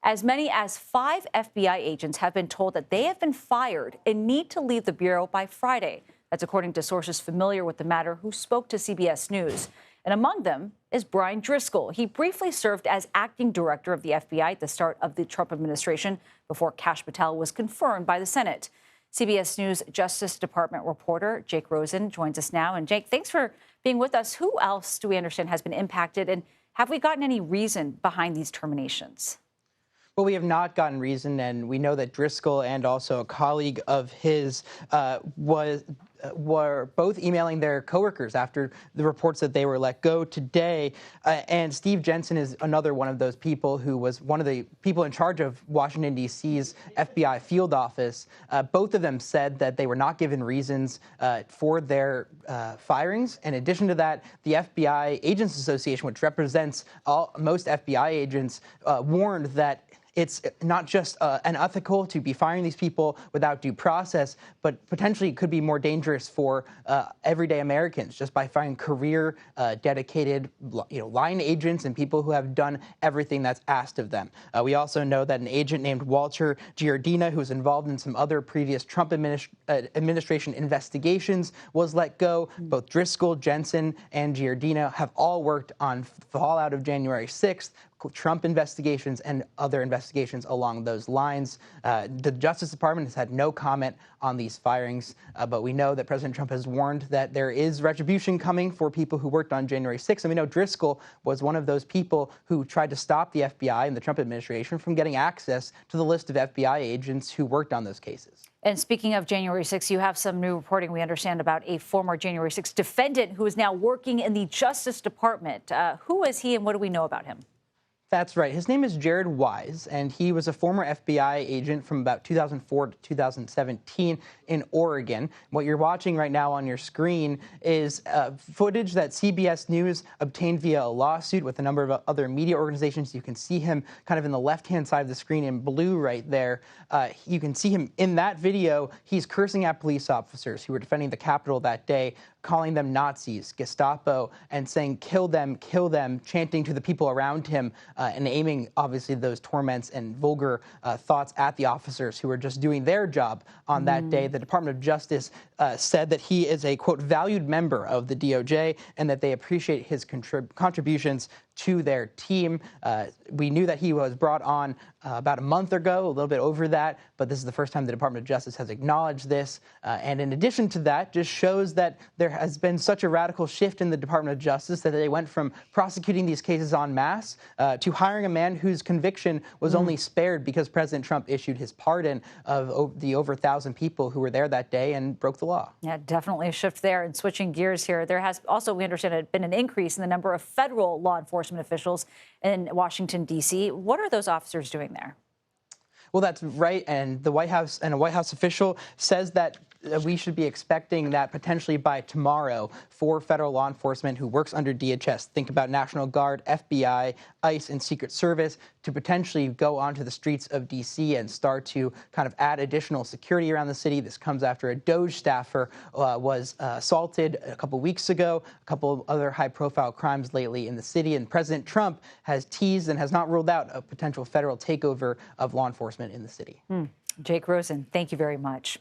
As many as 5 FBI agents have been told that they have been fired and need to leave the Bureau by Friday. That's according to sources familiar with the matter who spoke to CBS News. And among them is Brian Driscoll. He briefly served as acting director of the FBI at the start of the Trump administration before Kash Patel was confirmed by the Senate. CBS News Justice Department reporter Jake Rosen joins us now. And Jake, thanks for being with us. Who else do we understand has been impacted? And have we gotten any reason behind these terminations? Well, we have not gotten reason, and we know that Driscoll and also a colleague of his were both emailing their coworkers after the reports that they were let go today. And Steve Jensen is another one of those people who was one of the people in charge of Washington, D.C.'s FBI field office. Both of them said that they were not given reasons for their firings. In addition to that, the FBI Agents Association, which represents most FBI agents, warned that it's not just unethical to be firing these people without due process, but potentially it could be more dangerous for everyday Americans just by firing career, dedicated, line agents and people who have done everything that's asked of them. We also know that an agent named Walter Giardina, who was involved in some other previous Trump administration investigations, was let go. Both Driscoll, Jensen, and Giardina have all worked on fallout of January 6th, Trump investigations and other investigations along those lines. The Justice Department has had no comment on these firings, but we know that President Trump has warned that there is retribution coming for people who worked on January 6th. And we know Driscoll was one of those people who tried to stop the FBI and the Trump administration from getting access to the list of FBI agents who worked on those cases. And speaking of January 6th, you have some new reporting, we understand, about a former January 6th defendant who is now working in the Justice Department. Who is he and what do we know about him? That's right. His name is Jared Wise, and he was a former FBI agent from about 2004 to 2017 in Oregon. What you're watching right now on your screen is footage that CBS News obtained via a lawsuit with a number of other media organizations. You can see him kind of in the left-hand side of the screen in blue right there. You can see him in that video. He's cursing at police officers who were defending the Capitol that day, calling them Nazis, Gestapo, and saying, kill them, chanting to the people around him and aiming, obviously, those torments and vulgar thoughts at the officers who were just doing their job on that day. The Department of Justice said that he is a, quote, valued member of the DOJ and that they appreciate his contributions to their team. We knew that he was brought on about a month ago, a little bit over that, but this is the first time the Department of Justice has acknowledged this. And in addition to that, just shows that there has been such a radical shift in the Department of Justice that they went from prosecuting these cases en masse to hiring a man whose conviction was only spared because President Trump issued his pardon of the over 1,000 people who were there that day and broke the law. Yeah, definitely a shift there. And switching gears here, there has also, we understand, been an increase in the number of federal law enforcement officials in Washington, D.C. What are those officers doing there? Well, that's right. And the White House and a White House official says that we should be expecting that potentially by tomorrow for federal law enforcement who works under DHS, think about National Guard, FBI, ICE, and Secret Service, to potentially go onto the streets of D.C. and start to kind of add additional security around the city. This comes after a DOJ staffer was assaulted a couple weeks ago, a couple of other high-profile crimes lately in the city, and President Trump has teased and has not ruled out a potential federal takeover of law enforcement in the city. Jake Rosen, thank you very much.